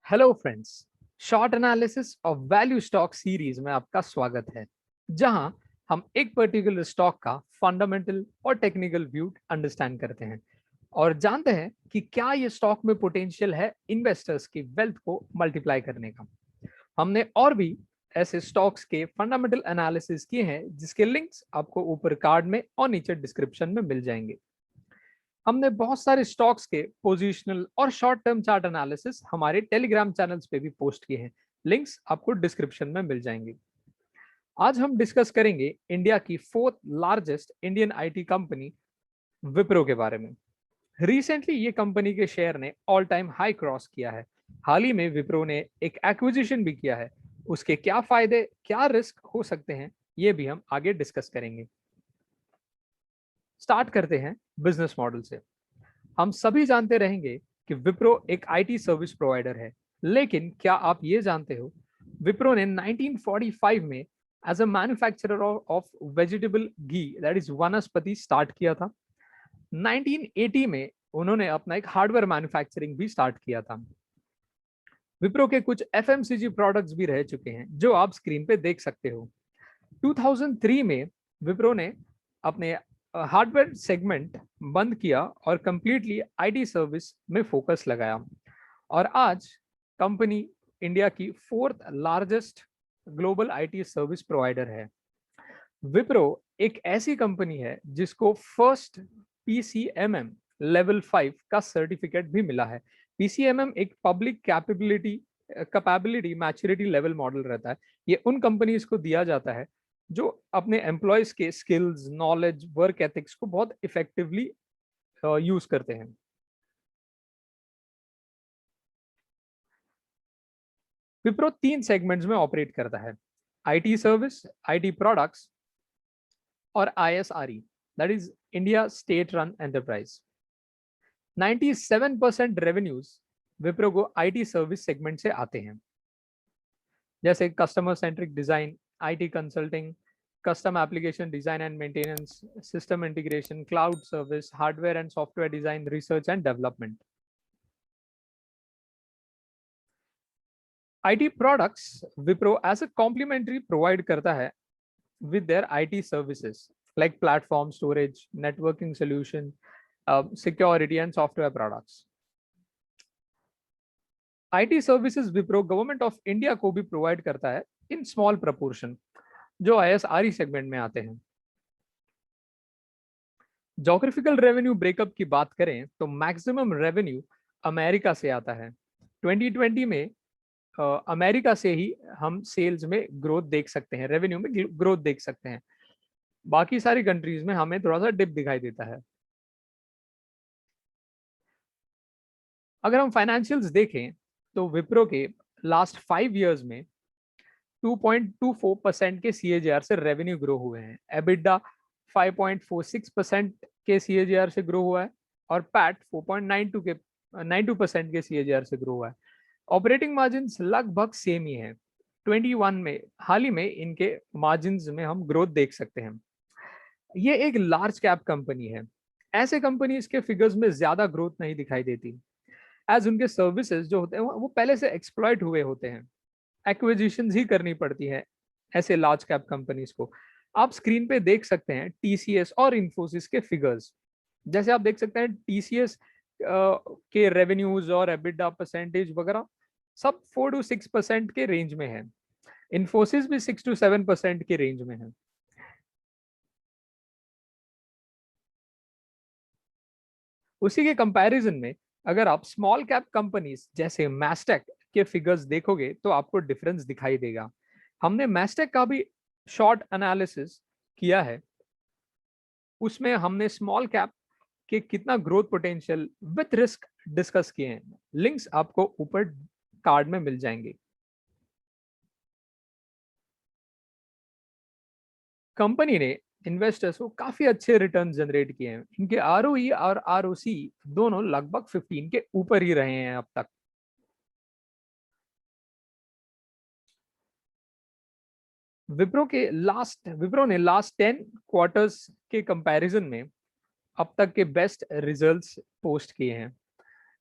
Hello friends, short analysis of value stock series में आपका स्वागत है, जहां हम एक पर्टिकुलर स्टॉक का फंडामेंटल और टेक्निकल व्यू अंडरस्टैंड करते हैं और जानते हैं कि क्या ये स्टॉक में पोटेंशियल है इन्वेस्टर्स की वेल्थ को मल्टीप्लाई करने का। हमने और भी ऐसे स्टॉक्स के फंडामेंटल एनालिसिस किए हैं जिसके लिंक्स आपको ऊपर कार्ड में और नीचे डिस्क्रिप्शन में मिल जाएंगे। हमने बहुत सारे स्टॉक्स के पोजीशनल और शॉर्ट टर्म चार्ट एनालिसिस हमारे टेलीग्राम चैनल्स पे भी पोस्ट किए हैं, लिंक्स आपको डिस्क्रिप्शन में मिल जाएंगे। आज हम डिस्कस करेंगे इंडिया की fourth largest Indian IT company Wipro के बारे में। रिसेंटली ये कंपनी के शेयर ने ऑल टाइम हाई क्रॉस किया है। हाल ही में विप्रो ने एक एक्विजिशन भी किया है। उसके क्या फायदे क्या रिस्क हो सकते हैं ये भी हम आगे डिस्कस करेंगे। स्टार्ट करते हैं बिजनेस मॉडल से। हम सभी जानते रहेंगे कि विप्रो एक आईटी सर्विस प्रोवाइडर है, लेकिन क्या आप ये जानते हो विप्रो ने 1945 में as a manufacturer of vegetable ghee that is vanaspati start किया था। 1980 में उन्होंने अपना एक हार्डवेयर मैन्युफैक्चरिंग भी स्टार्ट किया था। विप्रो के कुछ एफएमसीजी प्रोडक्ट्स भी रह चुके हैं जो आप स्क्रीन पे देख सकते हो। 2003 में विप्रो ने अपने हार्डवेयर सेगमेंट बंद किया और कंप्लीटली आईटी सर्विस में फोकस लगाया और आज कंपनी इंडिया की fourth largest global IT service provider है। विप्रो एक ऐसी कंपनी है जिसको फर्स्ट पीसीएमएम लेवल 5 का सर्टिफिकेट भी मिला है। पीसीएमएम एक public capability maturity level model रहता है। ये उन कंपनीज को दिया जाता है जो अपने एम्प्लॉयज के स्किल्स, नॉलेज, वर्क एथिक्स को बहुत इफेक्टिवली यूज करते हैं। विप्रो 3 सेगमेंट्स में ऑपरेट करता है: आईटी सर्विस, आईटी प्रोडक्ट्स और ISRE that is India state run enterprise. 97% revenues Wipro को आईटी सर्विस सेगमेंट से आते हैं, जैसे customer centric design, IT consulting, custom application design and maintenance, system integration, cloud service, hardware and software design, research and development. IT products Wipro as a complementary provide करता है with their IT services like platform storage, networking solution, security and software products. IT services Wipro government of India को भी provide करता है in small proportion, जो आईएसआरई segment में आते हैं। जोग्राफिकल रेवेन्यू ब्रेकअप की बात करें तो मैक्सिमम रेवेन्यू अमेरिका से आता है। 2020 में अमेरिका से ही हम सेल्स में ग्रोथ देख सकते हैं, रेवेन्यू में ग्रोथ देख सकते हैं। बाकी सारी कंट्रीज में हमें थोड़ा सा डिप दिखाई देता है। अगर हम फाइनेंशियल्स देखें तो विप्रो के लास्ट 5 इयर्स में 2.24% के सीएजीआर से रेवेन्यू ग्रो हुए हैं। एबिटा 5.46% के सीएजीआर से ग्रो हुआ है और पैट 4.92% के सीएजीआर से ग्रो हुआ है। ऑपरेटिंग मार्जिन लगभग सेम ही है। 21 में हाल ही में इनके मार्जिन में हम ग्रोथ देख सकते हैं। ये एक लार्ज कैप कंपनी है। ऐसे कंपनी इसके फिगर्स में ज्यादा ग्रोथ नहीं दिखाई देती, एज उनके सर्विसेज जो होते हैं वो पहले से एक्सप्लॉइट हुए होते हैं। एक्विजिशंस ही करनी पड़ती है ऐसे लार्ज कैप कंपनीज को। आप स्क्रीन पे देख सकते हैं टीसीएस और इन्फोसिस के फिगर्स। जैसे आप देख सकते हैं टीसीएस के रेवेन्यूज और एबिटा परसेंटेज वगैरह सब 4 to 6% के रेंज में है। इन्फोसिस भी 6 to 7% के रेंज में है। उसी के कंपैरिजन में अगर आप स्मॉल कैप कंपनीज जैसे मैस्टेक के फिगर्स देखोगे तो आपको डिफरेंस दिखाई देगा। हमने मैस्टेक का भी शॉर्ट एनालिसिस किया है। उसमें हमने स्मॉल कैप के कितना growth potential with risk discuss किए हैं। लिंक्स आपको ऊपर कार्ड में मिल जाएंगे। कंपनी ने इन्वेस्टर्स को काफी अच्छे रिटर्न जनरेट किए हैं। इनके आरओई और आरओसी दोनों लगभग 15 के ऊपर ही रहे हैं अब तक। विप्रो ने लास्ट 10 क्वार्टर्स के कंपैरिजन में अब तक के बेस्ट रिजल्ट्स पोस्ट किए हैं।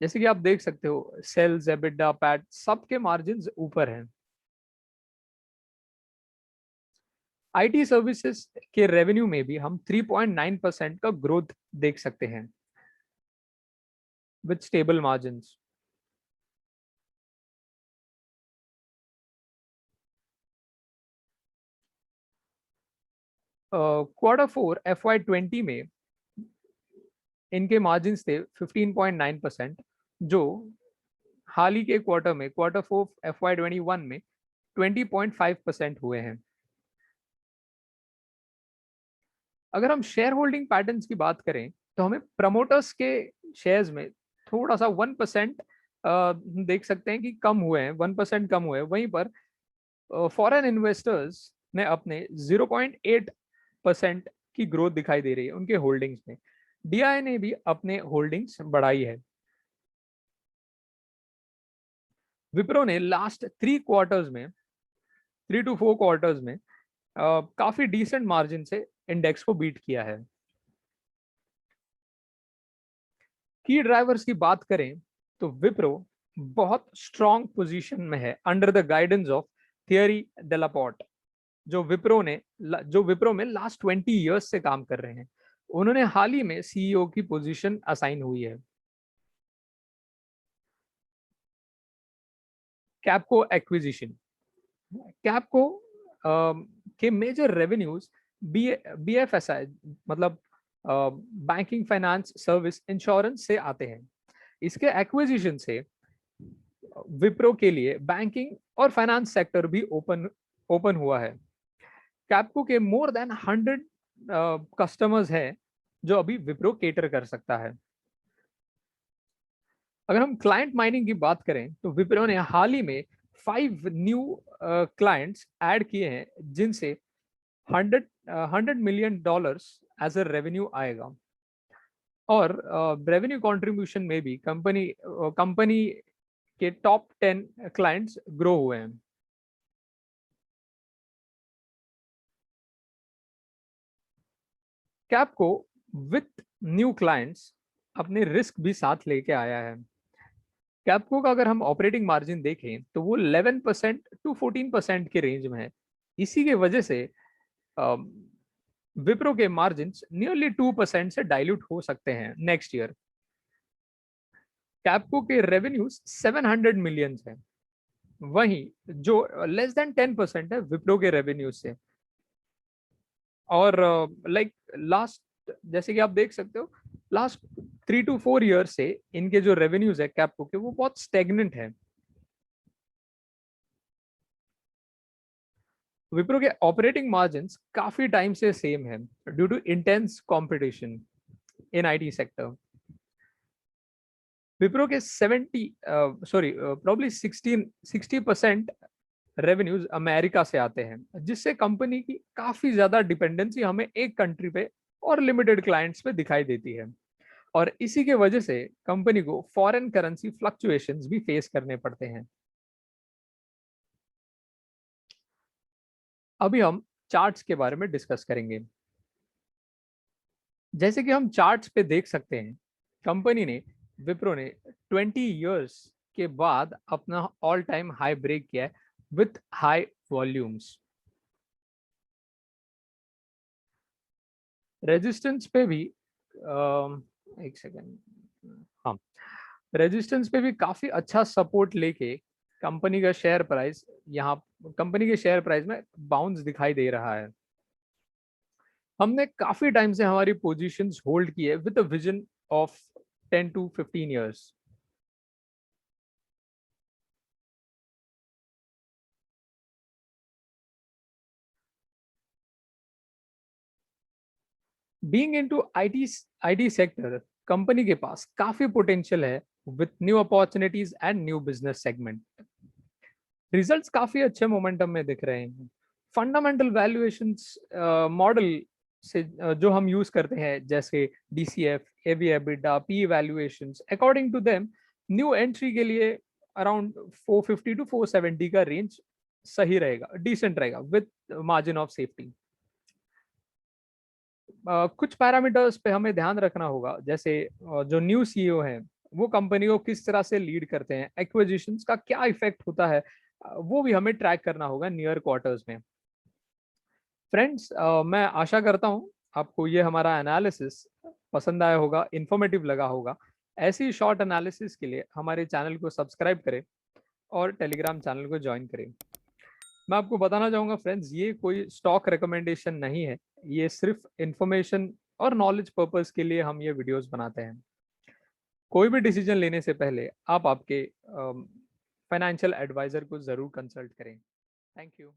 जैसे कि आप देख सकते हो सेल्स, एबिटा, पैट सबके मार्जिन ऊपर हैं। आईटी सर्विसेज के रेवेन्यू में भी हम 3.9% का ग्रोथ देख सकते हैं with stable margins. Q4 FY20 में इनके मार्जिन थे 15.9%, जो हाल ही के क्वार्टर में Q4 FY21 में 20.5% हुए हैं। अगर हम शेयर होल्डिंग पैटर्न्स की बात करें तो हमें प्रमोटर्स के शेयर्स में थोड़ा सा 1% देख सकते हैं कि कम हुए हैं, 1% कम हुए हैं। वहीं पर फॉरेन इन्वेस्टर्स ने अपने 0.8% की ग्रोथ दिखाई दे रही है उनके होल्डिंग्स में। डीआई ने भी अपने होल्डिंग्स बढ़ाई है। विप्रो ने लास्ट 3 to 4 क्वार्टर्स में काफी डिसेंट मार्जिन से इंडेक्स को बीट किया है। की ड्राइवर्स की बात करें तो विप्रो बहुत स्ट्रॉन्ग पोजीशन में है under the guidance of theory डेलापोर्ट, जो विप्रो में लास्ट 20 इयर्स से काम कर रहे हैं। उन्होंने हाल ही में सीईओ की पोजीशन असाइन हुई है। कैपको एक्विजिशन, कैपको के मेजर रेवेन्यूज बीएफएसआई मतलब बैंकिंग, फाइनेंस सर्विस, इंश्योरेंस से आते हैं। इसके एक्विजिशन से विप्रो के लिए बैंकिंग और फाइनेंस सेक्टर भी ओपन हुआ है। कैपको के मोर देन 100 कस्टमर्स हैं जो अभी विप्रो केटर कर सकता है। अगर हम क्लाइंट माइनिंग की बात करें तो विप्रो ने हाल ही में 5 न्यू क्लाइंट्स ऐड किए हैं, जिनसे $100 मिलियन एज अ रेवेन्यू आएगा। और रेवेन्यू कंट्रीब्यूशन में भी कंपनी के टॉप 10 क्लाइंट्स ग्रो हुए हैं। कैपको विथ न्यू क्लाइंट्स अपने रिस्क भी साथ लेके आया है। कैपको का अगर हम ऑपरेटिंग मार्जिन देखें तो वो 11% to 14% के रेंज में है। इसी के वजह से विप्रो के मार्जिन नियरली 2% से डाइल्यूट हो सकते हैं नेक्स्ट ईयर। कैपको के रेवेन्यूज 700 मिलियन है, वहीं जो लेस देन 10% है विप्रो के रेवेन्यूज से। और लास्ट जैसे कि आप देख सकते हो लास्ट 3 to 4 ईयर से इनके जो रेवेन्यूज है कैपको के वो बहुत स्टेगनेंट है। विप्रो के ऑपरेटिंग मार्जिन काफी टाइम से सेम है due to intense competition in IT sector. Wipro के 60% रेवेन्यूज अमेरिका से आते हैं, जिससे कंपनी की काफी ज्यादा डिपेंडेंसी हमें एक कंट्री पे और लिमिटेड क्लाइंट्स पे दिखाई देती है। और इसी के वजह से कंपनी को फॉरेन करेंसी फ्लक्चुएशंस भी फेस करने पड़ते हैं। अभी हम चार्ट्स के बारे में डिस्कस करेंगे। जैसे कि हम चार्ट्स पे देख सकते हैं, कंपनी ने विप्रो ने 20 इयर्स के बाद अपना ऑल टाइम हाई ब्रेक किया है विथ हाई वॉल्यूम्स। रेजिस्टेंस पे भी एक सेकेंड, हाँ, रेजिस्टेंस पे भी काफी अच्छा सपोर्ट लेके कंपनी का शेयर प्राइस यहाँ कंपनी के शेयर प्राइस में बाउंस दिखाई दे रहा है। हमने काफी टाइम से हमारी पोजीशंस होल्ड की है with a vision of 10 to 15 years. Being into IT sector, company के पास काफी पोटेंशियल है with new opportunities and new business segment. Results काफी अच्छे मोमेंटम में दिख रहे हैं। फंडामेंटल वैल्यूएशंस मॉडल से जो हम यूज करते हैं जैसे DCF, EV EBITDA, P valuations, according to them new entry के लिए अराउंड 450 to 470 का रेंज सही रहेगा, डिसेंट रहेगा विद मार्जिन ऑफ सेफ्टी। कुछ पैरामीटर्स पे हमें ध्यान रखना होगा, जैसे जो न्यू सीईओ है वो कंपनी को किस तरह से लीड करते हैं, एक्विजिशंस का क्या इफेक्ट होता है, वो भी हमें ट्रैक करना होगा नियर क्वार्टर्स में। फ्रेंड्स, मैं आशा करता हूँ आपको ये हमारा एनालिसिस पसंद आया होगा, इंफॉर्मेटिव लगा होगा। ऐसी शॉर्ट एनालिसिस के लिए हमारे चैनल को सब्सक्राइब करें और टेलीग्राम चैनल को ज्वाइन करें। मैं आपको बताना चाहूंगा फ्रेंड्स, ये कोई स्टॉक रिकमेंडेशन नहीं है, ये सिर्फ इंफॉर्मेशन और नॉलेज पर्पस के लिए हम ये वीडियोस बनाते हैं। कोई भी डिसीजन लेने से पहले आप आपके फाइनेंशियल एडवाइजर को जरूर कंसल्ट करें। Thank you.